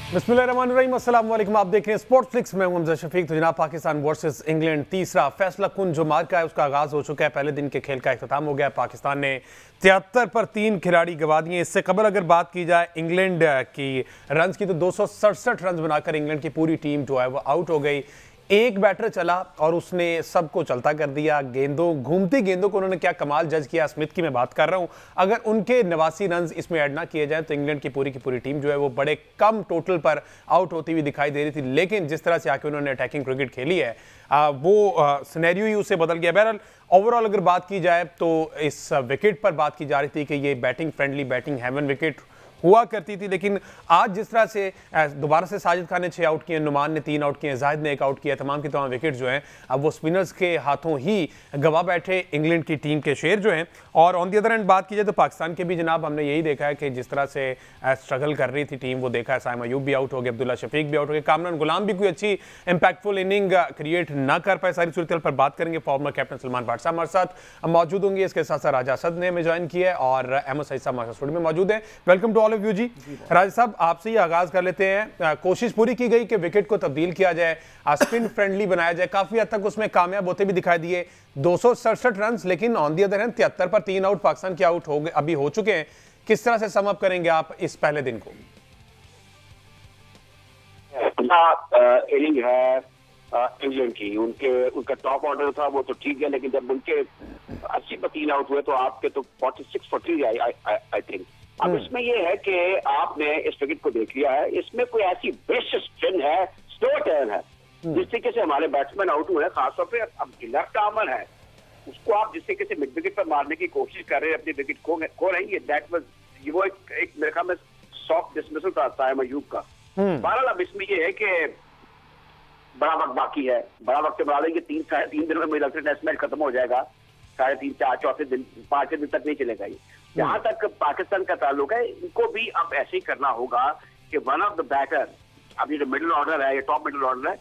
बिस्मिल्लाहिर्रहमानिर्रहीम, अस्सलाम वालेकुम। आप देख रहे हैं स्पोर्ट्स फ्लिक्स में हमजा शफीक। तो जनाब, पाकिस्तान वर्सेस इंग्लैंड तीसरा फैसला कुन जो मार्का है उसका आगाज हो चुका है। पहले दिन के खेल का इख्तिताम हो गया। पाकिस्तान ने 73 पर 3 खिलाड़ी गंवा दिए। इससे कबल अगर बात की जाए इंग्लैंड की रन्स की, तो 267 रन बनाकर इंग्लैंड की पूरी टीम जो है वो आउट हो गई। एक बैटर चला और उसने सबको चलता कर दिया। घूमती गेंदों को उन्होंने क्या कमाल जज किया। स्मिथ की मैं बात कर रहा हूं। अगर उनके 89 रन इसमें ऐड ना किए जाएं तो इंग्लैंड की पूरी टीम जो है वो बड़े कम टोटल पर आउट होती हुई दिखाई दे रही थी। लेकिन जिस तरह से आके उन्होंने अटैकिंग क्रिकेट खेली है, वो सिनेरियो ही उसे बदल गया। बहरहाल ओवरऑल अगर बात की जाए तो इस विकेट पर बात की जा रही थी कि ये batting friendly, batting heaven wicket हुआ करती थी। लेकिन आज जिस तरह से दोबारा से साजिद खान ने 6 आउट किए, नुमान ने 3 आउट किए, जाहिद ने 1 आउट किया, तमाम की तमाम विकेट जो हैं अब वो स्पिनर्स के हाथों ही गवा बैठे इंग्लैंड की टीम के शेर जो हैं। और ऑन दी अदर एंड बात की जाए तो पाकिस्तान के भी जनाब हमने यही देखा है कि जिस तरह से स्ट्रगल कर रही थी टीम, वो देखा है। साइम अयूब भी आउट हो गए, अब्दुल्ला शफीक भी आउट हो गए, कामरान गुलाम भी कोई अच्छी इंपैक्टफुल इनिंग क्रिएट ना कर पाए। सारी सूरत पर बात करेंगे। फॉर्मर कैप्टन सलमान भाट साहब हमारे साथ मौजूद होंगे। इसके साथ साथ राजा असद ने हमें ज्वाइन किया है और अहमद सईद साहब हमारे स्टूडियो में मौजूद है। Welcome to all of you जी। राजा साहब, आपसे ही आगाज कर लेते हैं। कोशिश पूरी की गई कि विकेट को तब्दील किया जाए, स्पिन फ्रेंडली बनाया जाए। काफी हद तक उसमें कामयाब होते भी दिखाई दिए। 267 रन, लेकिन ऑन दी अदर हैंड 73 पर 3 आउट पाकिस्तान के आउट हो गए, अभी हो चुके हैं। किस तरह से सम अप करेंगे आप इस पहले दिन को? इनिंग है इंग्लैंड की, उनका टॉप ऑर्डर था वो तो ठीक है, लेकिन जब उनके 80 पर 3 आउट हुए तो आपके तो 46 for 3 आई थिंक। अब इसमें ये है कि आपने इस विकेट को देख लिया है, इसमें कोई ऐसी बेस्ट स्पिन है, स्लो टर्न है, जिस तरीके से हमारे बैट्समैन आउट हुए हैं, खासतौर पे अब लेफ्ट आर्मर है, उसको आप जिस तरीके से मिड विकेट पर मारने की कोशिश कर रहे हैं, अपनी विकेट खो रहे हैं। दैट वाज वो एक मेरे ख्याल में सॉफ्ट डिसमिसल था साइम अयूब का। बहरहाल अब इसमें ये है कि बड़ा वक्त बाकी है। बड़ा वक्त बना लेंगे, 3-3.5 दिन में मुझे लगता है टेस्ट मैच खत्म हो जाएगा। 3.5, 4, चौथे दिन, 5 दिन तक नहीं चलेगा ये। जहां तक पाकिस्तान का ताल्लुक है, इनको भी अब ऐसे ही करना होगा कि वन ऑफ द बैटर, अभी जो मिडिल ऑर्डर है, ये टॉप मिडिल ऑर्डर है,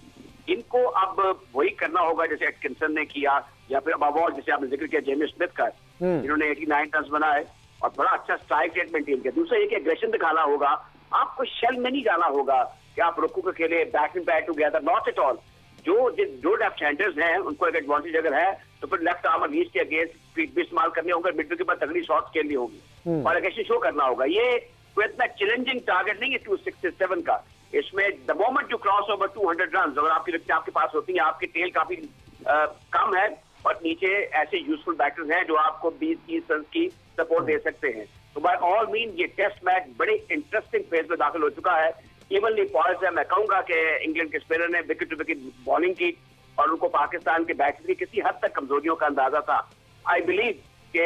इनको अब वही करना होगा जैसे एटकिंसन ने किया, या फिर अब जैसे आपने जिक्र किया जेमी स्मिथ का, इन्होंने 89 रन बनाए और बड़ा अच्छा स्ट्राइक रेट मेंटेन किया। दूसरा एक एग्रेशन दिखाना होगा, आपको शेल में नहीं जाना होगा कि आप रुकू के खेले back in back together, not at all. जो लेफ्ट हैंडर्स हैं उनको एक एडवांटेज अगर है तो फिर लेफ्ट आर्मर रीच के अगेंस्ट स्पीड भी इस्तेमाल करने होंगे, मिड विकेट पर तगड़ी शॉट्स खेलनी होगी और एग्रेशन शो करना होगा। ये कोई इतना चैलेंजिंग टारगेट नहीं है 267 का। इसमें the moment you cross over 200 run, अगर आपकी लगता है आपके पास होती है, आपकी टेल काफी कम है और नीचे ऐसे यूजफुल बैटर्स हैं जो आपको 20-30 रन की सपोर्ट दे सकते हैं। तो बाय ऑल मीन ये टेस्ट मैच बड़े इंटरेस्टिंग फेज में दाखिल हो चुका है। इवनली पॉइंट्स है। मैं कहूंगा कि इंग्लैंड के स्पिनर ने विकेट टू विकेट बॉलिंग की और उनको पाकिस्तान के बैट्समैन की किसी हद तक कमजोरियों का अंदाजा था। आई बिलीव कि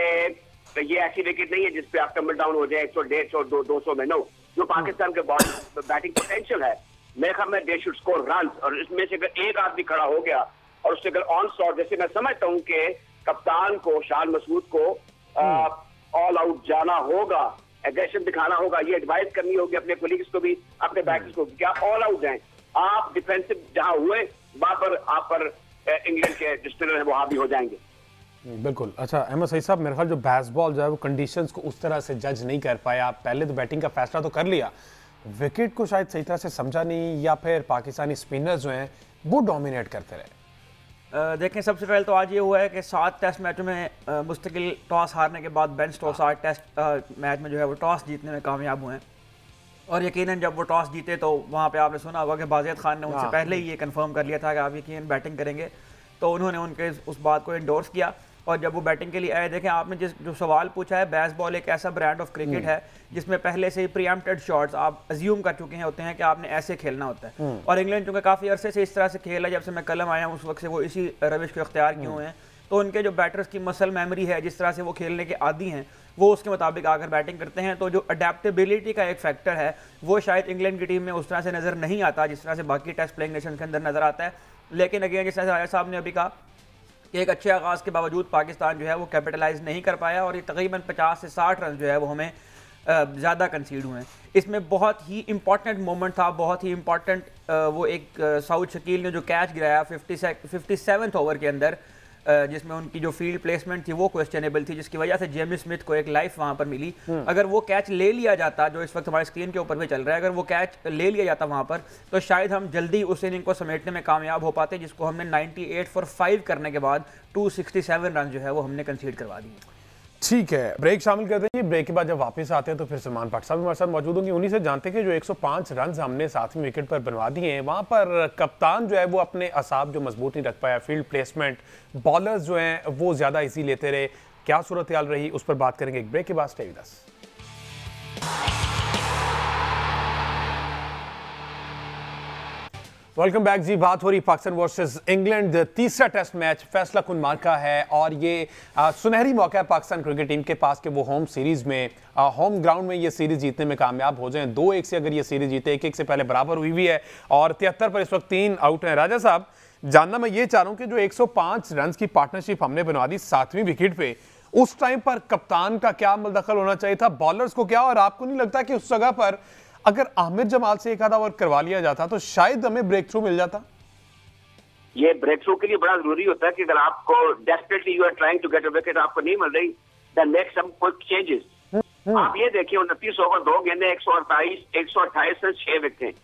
ये ऐसी विकेट नहीं है जिसपे आप टम्बल डाउन हो जाए 100, 150, 200 में। नो, जो पाकिस्तान के बैटिंग पोटेंशियल है, मेरे ख्याल में दे शुड स्कोर रन। और इसमें से अगर एक आदमी खड़ा हो गया और उससे अगर ऑन शॉट, जैसे मैं समझता हूँ कि कप्तान को, शान मसूद को ऑल आउट जाना होगा, एग्रेशन दिखाना होगा, ये एडवाइस करनी होगी अपने कोलीग्स को भी, अपने बैटर्स को, क्या ऑल आउट जाएं। आप डिफेंसिव जहां हुए वहां पर आप पर इंग्लैंड के स्पिनर है वो हावी हो जाएंगे। बिल्कुल। अच्छा अहमद सईद साहब, मेरे ख्याल जो बेसबॉल जो है वो कंडीशंस को उस तरह से जज नहीं कर पाया। आप पहले तो बैटिंग का फैसला तो कर लिया, विकेट को शायद सही तरह से समझा नहीं, या फिर पाकिस्तानी स्पिनर्स जो हैं वो डोमिनेट करते रहे। देखें, सबसे पहले तो आज ये हुआ है कि 7 टेस्ट मैचों में मुस्तकिल टॉस हारने के बाद बेन स्टोक्स 8 टेस्ट मैच में जो है वो टॉस जीतने में कामयाब हुए हैं। और यकीनन जब वो टॉस जीते तो वहाँ पे आपने सुना होगा कि बाज़ियत खान ने उनसे पहले ही ये कंफर्म कर लिया था कि आप यकीनन बैटिंग करेंगे, तो उन्होंने उनके उस बात को इंडोर्स किया। और जब वो बैटिंग के लिए आए, देखें आपने जो सवाल पूछा है, बेसबॉल एक ऐसा ब्रांड ऑफ क्रिकेट है जिसमें पहले से ही प्रीएम्प्टेड शॉट्स आप अज्यूम कर चुके हैं होते हैं कि आपने ऐसे खेलना होता है। और इंग्लैंड चूंकि काफ़ी अरसे से इस तरह से खेला, जब से मैं कलम आया उस वक्त से वो इसी रविश को इख्तियार किए हुए हैं, तो उनके जो बैटर्स की मसल मेमोरी है, जिस तरह से वो खेलने के आदी हैं, वो उसके मुताबिक आकर बैटिंग करते हैं। तो जो अडेप्टेबिलिटी का एक फैक्टर है वो शायद इंग्लैंड की टीम में उस तरह से नज़र नहीं आता जिस तरह से बाकी टेस्ट प्लेइंग नेशन के अंदर नज़र आता है। लेकिन अगेन, जिस तरह से राजा साहब ने अभी कहा, एक अच्छे आगाज़ के बावजूद पाकिस्तान जो है वो कैपिटलाइज नहीं कर पाया और ये तकरीबन 50 से 60 रन जो है वो हमें ज़्यादा कंसीड हुए हैं। इसमें बहुत ही इंपॉर्टेंट मोमेंट था, बहुत ही इंपॉर्टेंट वो एक साउथ शकील ने जो कैच गिराया 57th ओवर के अंदर, जिसमें उनकी जो फील्ड प्लेसमेंट थी वो क्वेश्चनेबल थी, जिसकी वजह से जेमी स्मिथ को एक लाइफ वहां पर मिली। अगर वो कैच ले लिया जाता, जो इस वक्त हमारे स्क्रीन के ऊपर भी चल रहा है, अगर वो कैच ले लिया जाता वहां पर, तो शायद हम जल्दी उस इनिंग को समेटने में कामयाब हो पाते, जिसको हमने 98 फॉर 5 करने के बाद 267 रन जो है वो हमने कंसीड करवा दिए। ठीक है, ब्रेक शामिल करते हैं। ब्रेक के बाद जब वापस आते हैं तो फिर सलमान भट्ट साहब हमारे साथ मौजूद होंगे। उन्हीं से जानते हैं कि जो 105 रन हमने 7वीं विकेट पर बनवा दिए हैं, वहां पर कप्तान जो है वो अपने असाब जो मजबूत नहीं रख पाया, फील्ड प्लेसमेंट, बॉलर्स जो हैं वो ज्यादा इजी लेते रहे, क्या सूरत हाल रही, उस पर बात करेंगे एक ब्रेक के बाद। Stay with us. Welcome back जी। बात हो रही पाकिस्तान वर्सेस इंग्लैंड, तीसरा टेस्ट मैच फैसला कुन मार्का है और ये सुनहरी मौका है पाकिस्तान क्रिकेट टीम के पास कि वो होम सीरीज में, होम ग्राउंड में ये सीरीज जीतने में कामयाब हो जाएं। 2-1 से अगर ये सीरीज जीते, 1-1 से पहले बराबर हुई हुई है और 73 पर इस वक्त 3 आउट हैं। राजा साहब, जानना मैं ये चाह रहा हूं कि जो 105 रन की पार्टनरशिप हमने बनवा दी 7वीं विकेट पे, उस टाइम पर कप्तान का क्या अमल दखल होना चाहिए था, बॉलर्स को क्या, और आपको नहीं लगता कि उस जगह पर अगर आमिर जमाल से एक आधा ओवर करवा लिया जाता तो शायद हमें ब्रेक थ्रू मिल जाता? ये ब्रेक थ्रू के लिए बड़ा जरूरी होता है कि अगर आपको desperately you are trying to get a wicket, आपको नहीं मिल रही, then make some quick changes. आप ये देखिए 29 ओवर 2 गेंदें, 128 रन 6 विकेट।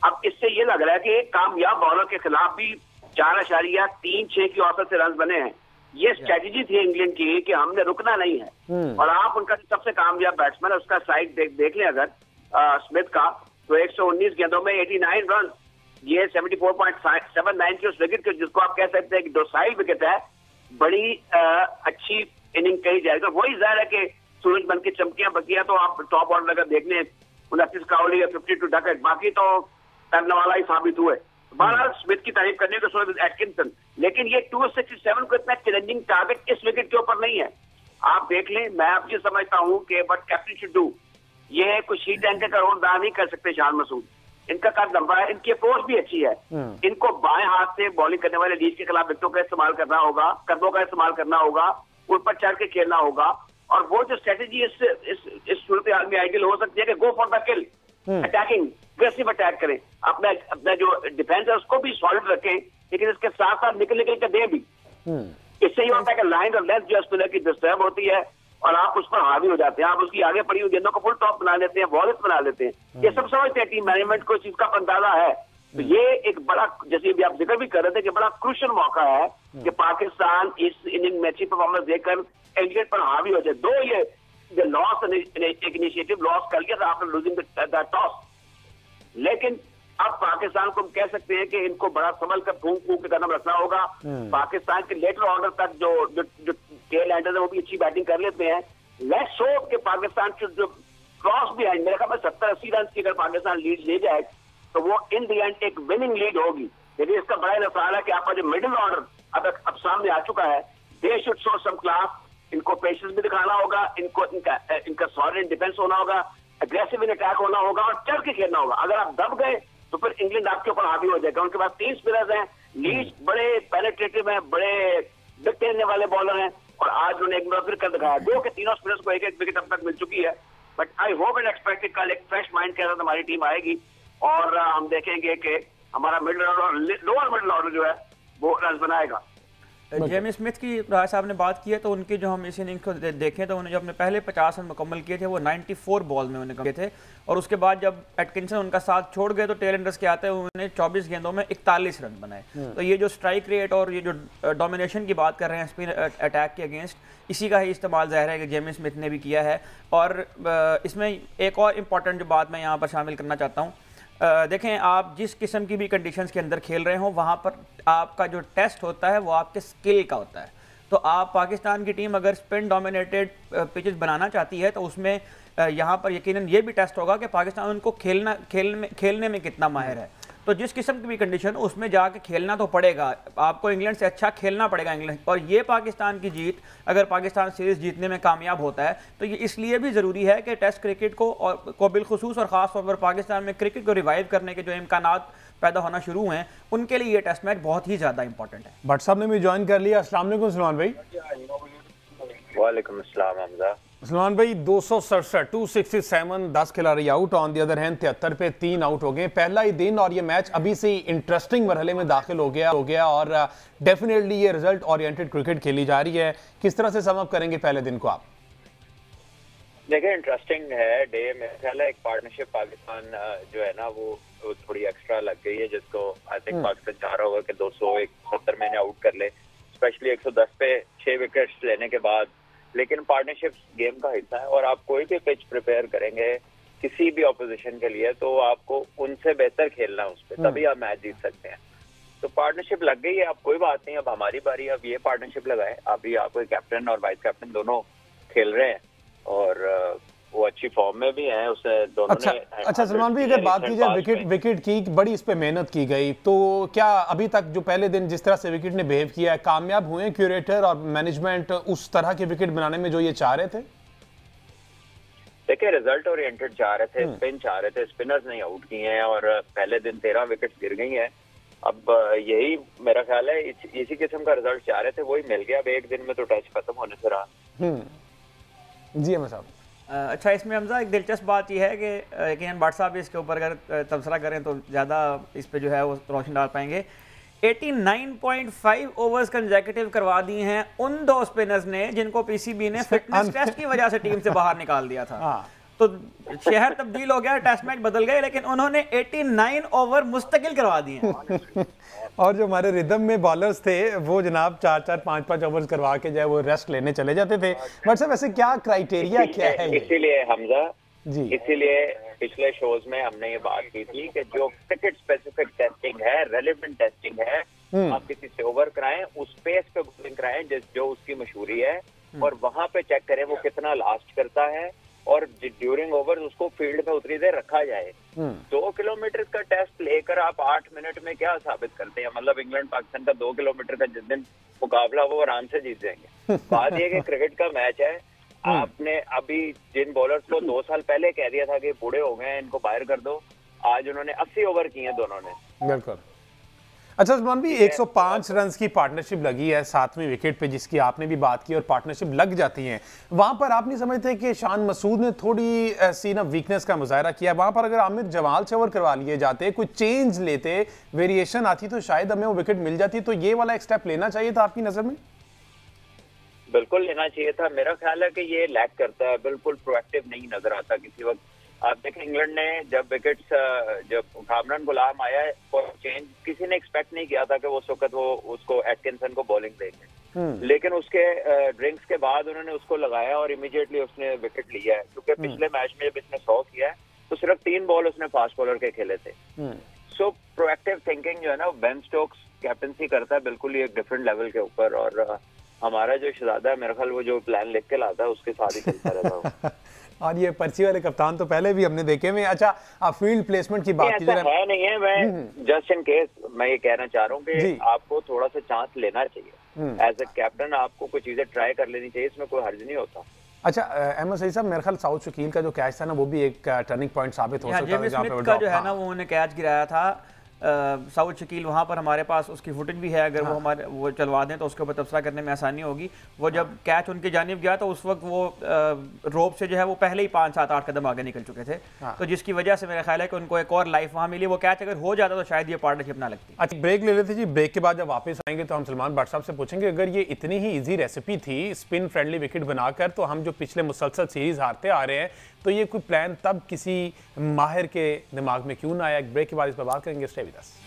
अब इससे ये लग रहा है कि कामयाब बॉलर के खिलाफ भी 4.36 की औसत से रन बने हैं। ये स्ट्रेटेजी थी इंग्लैंड की कि हमने रुकना नहीं है। और आप उनका सबसे कामयाब बैट्समैन, उसका साइड देख लें अगर स्मिथ का, तो 119 गेंदों में 89 रन, ये 74.79 की उस विकेट के, जिसको आप कह सकते हैं कि डोसाइल विकेट है, बड़ी अच्छी इनिंग कही जाए। तो वही जाहिर है कि सूरज बन की चमकियां बकियां तो आप टॉप ऑर्डर अगर देख लें, 29 काउली, 52 डकट, बाकी तो करने वाला ही साबित हुए। बहरहाल स्मिथ की तारीफ करने को सूरज एटकिंसन, लेकिन ये 267 को इतना चैलेंजिंग टारगेट इस विकेट के ऊपर नहीं है। आप देख लें, मैं आप ये समझता हूं कि बट कैप्टन शुड डू, ये कुछ शीट एंकर का रोल अदा नहीं कर सकते शान मसूद। इनका कद लंबा है, इनकी अप्रोच भी अच्छी है। इनको बाएं हाथ से बॉलिंग करने वाले लीज के खिलाफ विकेटों का इस्तेमाल करना होगा, कदमों का इस्तेमाल करना होगा, ऊपर चढ़ के खेलना होगा। और वो जो स्ट्रेटेजी इस सूरत हाल में आइडियल हो सकती है कि go for the kill, attacking, aggressive attack करें, अपना जो डिफेंस है उसको भी सॉलिड रखें, लेकिन इसके साथ साथ निकल के दें भी। इससे ये होता है कि लाइन और लेंथ जो स्पिनर की डिस्टर्ब होती है और आप उस पर हावी हो जाते हैं, आप उसकी आगे पड़ी हुई गेंदों को फुल टॉप बना लेते हैं, वॉलेट बना लेते हैं। ये सब समझते हैं, टीम मैनेजमेंट को इस चीज का अंदाजा है। तो ये एक बड़ा, जैसे भी आप जिक्र भी कर रहे थे, कि बड़ा क्रूशियल मौका है कि पाकिस्तान इस इनिंग में अच्छी परफॉर्मेंस देकर इंग्लैंड पर हावी हो जाए। दो ये लॉस, एक इनिशिएटिव लॉस कर लिया था आफ्टर लूजिंग द टॉस, लेकिन अब पाकिस्तान को हम कह सकते हैं कि इनको बड़ा संभल कर फूंक के कदम रखना होगा। पाकिस्तान के लेटर ऑर्डर तक जो टेल एंडर्स है वो भी अच्छी बैटिंग कर लेते हैं। लेट्स होप कि पाकिस्तान जो क्रॉस भी है, मेरे ख्याल में 70-80 रन की अगर पाकिस्तान लीड ले जाए तो वो इन दी एंड एक विनिंग लीड होगी। लेकिन इसका बड़ा सवाल है कि आपका जो मिडिल ऑर्डर अब सामने आ चुका है, they should show some class. इनको पेशेंस भी दिखाना होगा, इनका सॉलिड डिफेंस होना होगा, अग्रेसिव इन अटैक होना होगा और चढ़ के खेलना होगा। अगर आप दब गए तो फिर इंग्लैंड आपके ऊपर हावी हो जाएगा। उनके पास 3 स्पिनर्स हैं, लीच बड़े पेनिट्रेटिव हैं, बड़े विकेट लेने वाले बॉलर हैं, और आज उन्होंने एक बार फिर कर दिखाया। 2 के तीनों स्पिनर्स को 1-1 विकेट अब तक मिल चुकी है। But I hope and expect कि कल एक फ्रेश माइंड के साथ हमारी टीम आएगी और हम देखेंगे कि हमारा middle order, lower middle order जो है वो रन बनाएगा। जेमी स्मिथ की राय साहब ने बात की है, तो उनकी जो हम इस इनिंग को देखें तो उन्होंने जो अपने पहले 50 रन मुकम्मल किए थे वो 94 बॉल में उन्होंने किए थे, और उसके बाद जब एटकिंसन उनका साथ छोड़ गए तो टेल एंडर्स के आते हुए उन्होंने 24 गेंदों में 41 रन बनाए। तो ये जो स्ट्राइक रेट और ये जो डोमिनेशन की बात कर रहे हैं स्पिन अटैक के अगेंस्ट, इसी का ही इस्तेमाल ज़ाहिर है कि जेमी स्मिथ ने भी किया है। और इसमें एक और इम्पॉर्टेंट जो बात मैं यहाँ पर शामिल करना चाहता हूँ, देखें आप जिस किस्म की भी कंडीशंस के अंदर खेल रहे हो, वहाँ पर आपका जो टेस्ट होता है वो आपके स्किल का होता है। तो आप पाकिस्तान की टीम अगर स्पिन डोमिनेटेड पिचेस बनाना चाहती है तो उसमें यहाँ पर यकीनन ये भी टेस्ट होगा कि पाकिस्तान उनको खेलने में कितना माहिर है। तो जिस किस्म की भी कंडीशन उसमें जाके खेलना तो पड़ेगा, आपको इंग्लैंड से अच्छा खेलना पड़ेगा इंग्लैंड। और ये पाकिस्तान की जीत, अगर पाकिस्तान सीरीज जीतने में कामयाब होता है तो ये इसलिए भी ज़रूरी है कि टेस्ट क्रिकेट को बिलखुसूस और ख़ास तौर पर पाकिस्तान में क्रिकेट को रिवाइव करने के जो इम्कानात पैदा होना शुरू हैं, उनके लिए ये टेस्ट मैच बहुत ही ज़्यादा इंपॉर्टेंट है। भट्ट साहब ने भी ज्वाइन कर लिया। अस्सलाम वालेकुम सलमान भाई। वालेकुम अस्सलाम हमजा। सलमान भाई 267 267 10 खिलाड़ी out, on the other hand 73 पे 3 आउट हो गए पहला ही दिन, और ये मैच अभी से इंटरेस्टिंग मरहले में दाखिल हो गया और डेफिनेटली ये रिजल्ट ओरिएंटेड क्रिकेट खेली जा रही है। किस तरह से सम अप करेंगे पहले दिन को आप? देखिए इंटरेस्टिंग है डे। मेरे ख्याल है एक पार्टनरशिप पाकिस्तान जो है ना वो थोड़ी एक्स्ट्रा लग गई है, जिसको आई थिंक पाकिस्तान चाह रहा होगा कि 270 में आउट कर ले, स्पेशली 110 पे 6 विकेट्स लेने के बाद। लेकिन पार्टनरशिप गेम का हिस्सा है और आप कोई भी पिच प्रिपेयर करेंगे किसी भी ऑपोजिशन के लिए तो आपको उनसे बेहतर खेलना है उस पर, तभी आप मैच जीत सकते हैं। तो पार्टनरशिप लग गई है, अब कोई बात नहीं, अब हमारी बारी, अब ये पार्टनरशिप लगाए। अभी आपको कैप्टन और वाइस कैप्टन दोनों खेल रहे हैं और वो अच्छी फॉर्म में भी हैं। उसे दोनों ने अच्छा सलमान भाई, अगर बात की जाए विकेट की, बड़ी इस पे मेहनत की गई, तो क्या अभी तक जो पहले दिन जिस तरह से विकेट ने बिहेव किया है, कामयाब हुए क्यूरेटर और मैनेजमेंट उस तरह के विकेट बनाने में जो ये चाह रहे थे? देखिए रिजल्ट ओरिएंटेड चाह रहे थे, स्पिन चाह रहे थे, स्पिनर्स नहीं आउट किए हैं और पहले दिन 13 विकेट गिर गई हैं। अब यही मेरा ख्याल है इसी किस्म का रिजल्ट चाह रहे थे, वही मिल गया। अब एक दिन में तो टेस्ट खत्म होने से रहा। जी अहमद साहब। अच्छा, इसमें हमजा एक दिलचस्प बात यह है कि यकीनन भाट साहब इसके ऊपर अगर तबसरा करें तो ज़्यादा इस पे जो है वो रोशनी डाल पाएंगे। 89.5 ओवर्स कंसेक्यूटिव करवा दी हैं उन 2 स्पिनर्स ने जिनको पीसीबी ने फिटनेस टेस्ट की वजह से टीम से बाहर निकाल दिया था। तो शहर तब्दील हो गया, टेस्ट मैच बदल गए, लेकिन उन्होंने 89 ओवर मुस्तकिल करवा दिए हैं। और जो हमारे रिदम में बॉलर्स थे वो जनाब 4-4 5-5 ओवर्स करवा के जो है वो रेस्ट लेने चले जाते थे। बट सर वैसे क्या क्राइटेरिया क्या है? इसीलिए हमजा जी, इसीलिए पिछले शोज में हमने ये बात की थी कि जो क्रिकेट स्पेसिफिक टेस्टिंग है, रेलेवेंट टेस्टिंग है, आप किसी से ओवर कराएं, उस पेस पे बॉलिंग कराएं जो उसकी मशहूरी है, और वहां पे चेक करें वो कितना लास्ट करता है, और ड्यूरिंग ओवर उसको फील्ड पे उतरी देर रखा जाए। 2 किलोमीटर का टेस्ट लेकर आप 8 मिनट में क्या साबित करते हैं? मतलब इंग्लैंड पाकिस्तान का 2 किलोमीटर का जिस दिन मुकाबला वो आराम से जीत जाएंगे। बात यह कि क्रिकेट का मैच है। आपने अभी जिन बॉलर्स को 2 साल पहले कह दिया था कि बूढ़े हो गए इनको बाहर कर दो, आज उन्होंने 80 ओवर किए हैं दोनों ने। बिल्कुल। अच्छा सलमान भी 105 रन की पार्टनरशिप लगी है 7वीं विकेट पे, जिसकी आपने भी बात की, और पार्टनरशिप लग जाती है वहां पर। आप नहीं समझते कि शान मसूद ने थोड़ी ऐसी ना वीकनेस का मुजाहरा किया वहां पर? अगर आमिर जमाल से ओवर करवा लिए जाते, कोई चेंज लेते, वेरिएशन आती, तो शायद हमें वो विकेट मिल जाती। तो ये वाला एक स्टेप लेना चाहिए था आपकी नजर में? बिल्कुल लेना चाहिए था। मेरा ख्याल है कि ये लैक करता है, बिल्कुल प्रोएक्टिव नहीं नजर आता किसी वक्त। आप देखें इंग्लैंड ने जब विकेट्स, जब कामरान गुलाम आया और चेंज, किसी ने एक्सपेक्ट नहीं किया था कि उस वक्त वो उसको एटकिंसन को बॉलिंग देंगे, लेकिन उसके ड्रिंक्स के बाद उन्होंने उसको लगाया और इमीडिएटली उसने विकेट लिया है। क्योंकि पिछले मैच में जब इसने 100 किया है तो सिर्फ 3 बॉल उसने फास्ट बॉलर के खेले थे। सो प्रोएक्टिव थिंकिंग जो है ना, बेन स्टोक्स कैप्टनसी करता है बिल्कुल ही एक डिफरेंट लेवल के ऊपर, और हमारा जो शहजादा है मेरे ख्याल वो जो प्लान लिख के लाता है उसके साथ ही चलता रहता है। और ये पर्ची वाले कप्तान तो पहले भी हमने देखे में। अच्छा, आप फील्ड प्लेसमेंट की बात कीजिए। है नहीं है, मैं जस्ट इन केस मैं ये कहना चाह रहा हूँ कि आपको थोड़ा सा चांस लेना चाहिए एज ए कैप्टन, आपको कुछ चीजें ट्राई कर लेनी चाहिए, इसमें कोई हर्ज नहीं होता। अच्छा अहमद सईद साहब, मेरे ख्याल साउथ शकील का जो कैच था ना वो भी एक टर्निंग पॉइंट साबित हो सकता है। जेम्स स्मिथ का जो है ना वो उन्होंने कैच गिराया था साउथ शकील, वहाँ पर हमारे पास उसकी फुटेज भी है, अगर वो चलवा दें तो उसके ऊपर तबसरा करने में आसानी होगी। वो जब कैच उनकी जानिब गया तो उस वक्त वो रोप से जो है वो पहले ही 5, 7, 8 कदम आगे निकल चुके थे। तो जिसकी वजह से मेरा ख्याल है कि उनको एक और लाइफ वहाँ मिली। वो कैच अगर हो जाता तो शायद ये पार्टनरशिप ना लगती। अच्छा, ब्रेक ले लेते जी। ब्रेक के बाद जब वापस आएंगे तो हम सलमान भट्ट साहब से पूछेंगे, अगर ये इतनी ही ईजी रेसिपी थी स्पिन फ्रेंडली विकेट बनाकर, तो हम जो पिछले मुसलसल सीरीज हारते आ रहे हैं, तो ये कोई प्लान तब किसी माहिर के दिमाग में क्यों ना आया? एक ब्रेक के बाद इस पर बात करेंगे। Stay with us.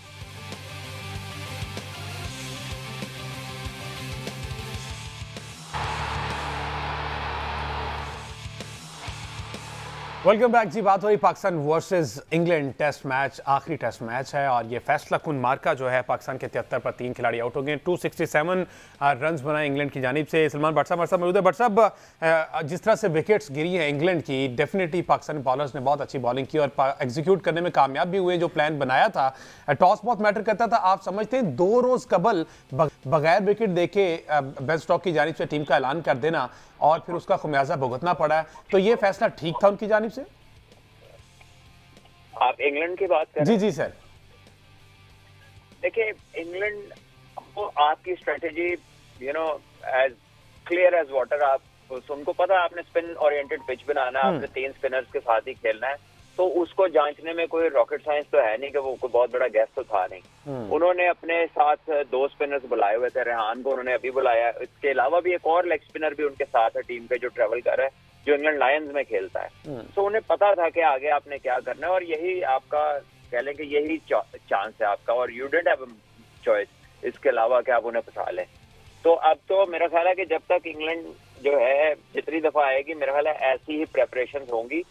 Welcome back जी। बात हो रही Pakistan versus England test match, आखिरी टेस्ट मैच है, और ये फैसला कुन मार्का जो है पाकिस्तान के 73 पर 3 खिलाड़ी आउट हो गए। 267 रन्स बनाए इंग्लैंड की जानिब से। सलमान भट्ट साहब मौजूद है। भट्ट साहब, जिस तरह से विकेट्स गिरी हैं इंग्लैंड की, डेफिनेटली पाकिस्तानी बॉलर्स ने बहुत अच्छी बॉलिंग की और एग्जीक्यूट करने में कामयाब भी हुए। जो प्लान बनाया था, टॉस बहुत मैटर करता था। आप समझते हैं 2 रोज कबल बगैर विकेट देखे बेन स्टोक्स की जानिब से टीम का ऐलान कर देना और फिर उसका खुमियाजा भुगतना पड़ा है, तो ये फैसला ठीक था उनकी जानिब से? आप इंग्लैंड की बात कर रहे हैं? जी सर। देखिए इंग्लैंड को आपकी strategy as clear as water, आप उनको पता है आपने स्पिन ओरिएंटेड पिच बनाना है, आपने 3 स्पिनर्स के साथ ही खेलना है, तो उसको जांचने में कोई रॉकेट साइंस तो है नहीं कि वो कोई बहुत बड़ा गेस्ट तो था नहीं। उन्होंने अपने साथ 2 स्पिनर्स बुलाए हुए थे, रेहान को उन्होंने अभी बुलाया, इसके अलावा भी एक और लेग स्पिनर भी उनके साथ है टीम पे जो ट्रेवल कर रहा है, जो इंग्लैंड लायंस में खेलता है। तो उन्हें पता था कि आगे आपने क्या करना है और यही आपका कह लें कि यही चांस है आपका, और यू डिडंट हैव चॉइस इसके अलावा कि आप उन्हें फंसा लें। तो अब तो मेरा ख्याल है कि जब तक इंग्लैंड जो है जितनी दफा आएगी, मेरा ख्याल है ऐसी ही प्रेपरेशन होंगी।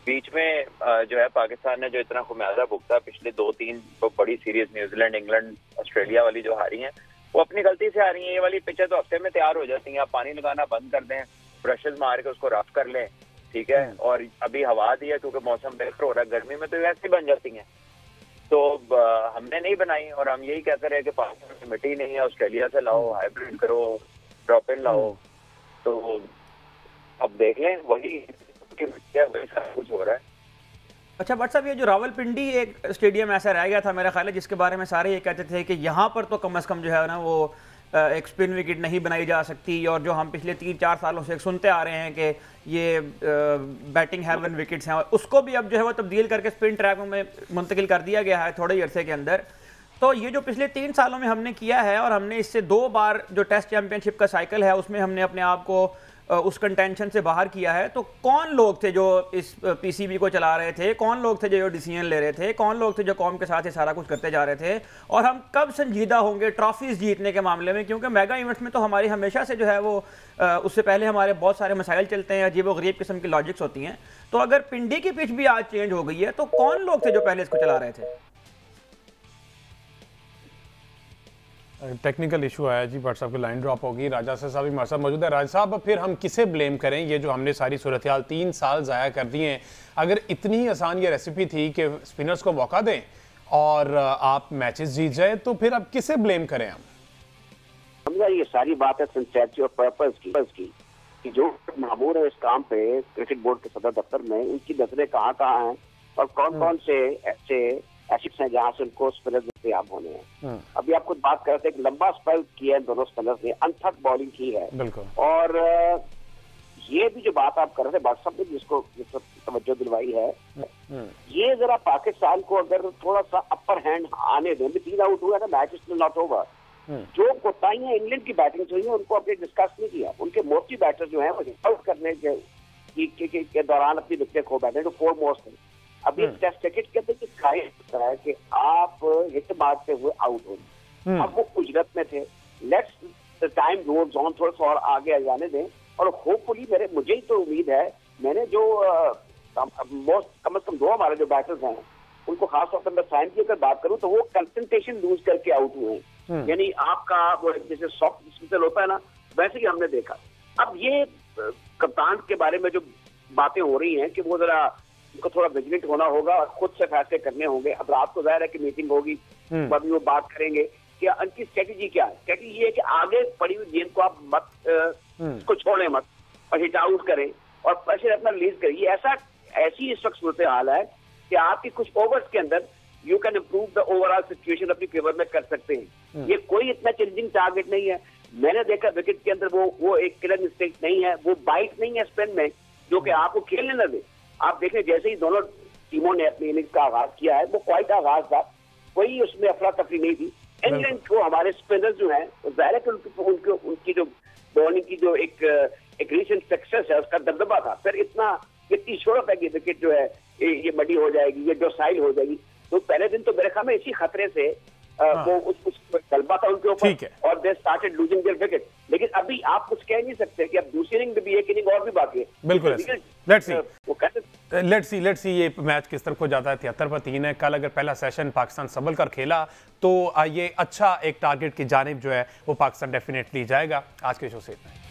बीच में जो है पाकिस्तान ने जो इतना खुमियाजा भुगता पिछले 2-3 तो बड़ी सीरीज न्यूजीलैंड, इंग्लैंड, ऑस्ट्रेलिया वाली जो हारी हैं, वो अपनी गलती से हारी हैं। ये वाली पिचें तो हफ्ते में तैयार हो जाती हैं, आप पानी लगाना बंद कर दें, ब्रशेज मार के उसको रफ कर लें, ठीक है। और अभी हवा दी है क्योंकि मौसम बेहतर हो रहा है, गर्मी में तो वैसे बन जाती हैं, तो हमने नहीं बनाई और हम यही कहते रहे कि पाकिस्तान में मिट्टी नहीं है, ऑस्ट्रेलिया से लाओ, हाइब्रिड करो, ड्रॉप इन लाओ। तो अब देख लें वही सारा कुछ हो रहा है। अच्छा बट साहब, ये जो रावलपिंडी एक स्टेडियम ऐसा रह गया था मेरा ख्याल है जिसके बारे में सारे ये कहते थे कि यहाँ पर तो कम से कम जो है ना वो एक स्पिन विकेट नहीं बनाई जा सकती, और जो हम पिछले 3-4 सालों से सुनते आ रहे हैं कि ये बैटिंग हेवन विकेट्स हैं, उसको भी अब जो है वो तब्दील करके स्पिन ट्रैक में मुंतकिल कर दिया गया है थोड़े ही अरसे के अंदर। तो ये जो पिछले 3 सालों में हमने किया है, और हमने इससे 2 बार जो टेस्ट चैंपियनशिप का साइकिल है उसमें हमने अपने आप को उस कंटेंशन से बाहर किया है, तो कौन लोग थे जो इस पीसीबी को चला रहे थे, कौन लोग थे जो डिसीजन ले रहे थे, कौन लोग थे जो कौम के साथ ये सारा कुछ करते जा रहे थे, और हम कब संजीदा होंगे ट्रॉफीज जीतने के मामले में? क्योंकि मेगा इवेंट्स में तो हमारी हमेशा से जो है वो उससे पहले हमारे बहुत सारे मसाइल चलते हैं, अजीब व गरीब किस्म की लॉजिक्स होती हैं। तो अगर पिंडी की पिच भी आज चेंज हो गई है तो कौन लोग थे जो पहले इसको चला रहे थे? टेक्निकल इशू आया जी, व्हाट्सएप की लाइन ड्रॉप होगी। राजा साहब भी हमारे साथ मौजूद है। राजा साहब, फिर हम किसे ब्लेम करें? ये जो हमने सारी सूरत हाल 3 साल ज़ाया कर दिए हैं, अगर इतनी आसान ये रेसिपी थी कि स्पिनर्स को मौका दें और आप मैचेस जीत जाए, तो फिर अब किसे ब्लेम करें हम? समझा, ये सारी बात है सिंसेरिटी और पर्पस की कि जो मामूर है इस काम पे क्रिकेट बोर्ड के सदर दफ्तर में, उनकी नजरें कहाँ हैं और कौन कौन से ऐसे हैं जहाँ से उनको स्पिनर दस्तयाब होने हैं। अभी आपको बात कर रहे थे, एक लंबा स्पेल किया है दोनों स्पिनर्स ने, अनथक बॉलिंग की है, और ये भी जो बात आप कर रहे थे व्हाट्सएप में जिसको तवज्जो दिलवाई है, ये जरा पाकिस्तान को अगर थोड़ा सा अपर हैंड आने दें, 3 आउट हुआ था, मैच इज नॉट ओवर। जो कोताहियां इंग्लैंड की बैटिंग हुई है उनको अपने डिस्कस नहीं किया, उनके मोस्टली बैटर जो है वो आउट करने के दौरान अपनी विकेट खो बैठे, जो 4 मोस्ट है। अभी टेस्ट क्रिकेट के अंदर कायम होता है कि आप हिट मारते हुए आउट हो, अब वो उजरत में थे, लेट्स टाइम गोज ऑन, थोड़ा सा और आगे जाने दें, और होपफुली मुझे ही तो उम्मीद है, मैंने जो कम से कम 2 हमारे जो बैटर्स हैं उनको खासतौर पर मैं साइन की अगर बात करूं तो वो कंसंट्रेशन लूज करके आउट हुए हैं, यानी आपका वो जैसे सॉफ्ट डिस्मिसल होता है ना, वैसे ही हमने देखा। अब ये कप्तान के बारे में जो बातें हो रही हैं कि वो जरा उनको थोड़ा विजिलेंट होना होगा और खुद से फैसले करने होंगे। अब रात को जाहिर है कि मीटिंग होगी, अभी वो बात करेंगे कि उनकी स्ट्रेटेजी क्या है। स्ट्रेटेजी ये है कि आगे पड़ी हुई गेंद को आप मत उसको छोड़ें मत और हिट आउट करें और प्रेशर अपना रिलीज करें। ये ऐसी इस वक्त सूरत हाल है कि आपकी कुछ ओवर्स के अंदर you can improve the overall situation अपनी फेवर में कर सकते हैं। ये कोई इतना चैलेंजिंग टारगेट नहीं है। मैंने देखा विकेट के अंदर वो एक किलर मिस्टेक नहीं है, वो बाइट नहीं है स्पिन में जो कि आपको खेलने न दे। आप देखें जैसे ही दोनों टीमों ने अपनी इनिंग्स का आगाज किया है, वो क्वाइट आगाज था, कोई उसमें अफरा तफरी नहीं थी। इंग्लैंड को हमारे स्पिनर जो हैं जाहिर है कि उनकी जो बॉलिंग की जो एक रीसेंट सक्सेस है उसका दबदबा था। फिर इतनी शोरत है कि विकेट जो है ये मडी हो जाएगी, ये डोसाइल हो जाएगी। तो पहले दिन तो मेरे ख्याल में इसी खतरे से वो उस गलबा था उनके ऊपर और they started losing their wicket. लेकिन अभी आप कुछ कह नहीं सकते कि अब दूसरी इनिंग में भी एक इनिंग और भी बाकी है। बिल्कुल, लेट्स सी ये मैच किस तरफ को जाता है। 73 पर 3 है। कल अगर पहला सेशन पाकिस्तान संभल कर खेला तो ये अच्छा एक टारगेट की जानिब जो है वो पाकिस्तान डेफिनेटली जाएगा। आज के शो से इतना है।